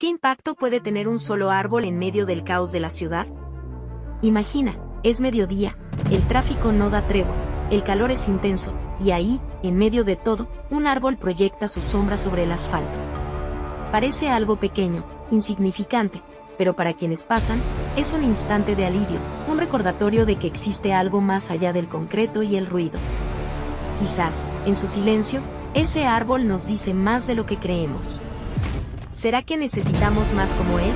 ¿Qué impacto puede tener un solo árbol en medio del caos de la ciudad? Imagina, es mediodía, el tráfico no da tregua, el calor es intenso, y ahí, en medio de todo, un árbol proyecta su sombra sobre el asfalto. Parece algo pequeño, insignificante, pero para quienes pasan, es un instante de alivio, un recordatorio de que existe algo más allá del concreto y el ruido. Quizás, en su silencio, ese árbol nos dice más de lo que creemos. ¿Será que necesitamos más como él?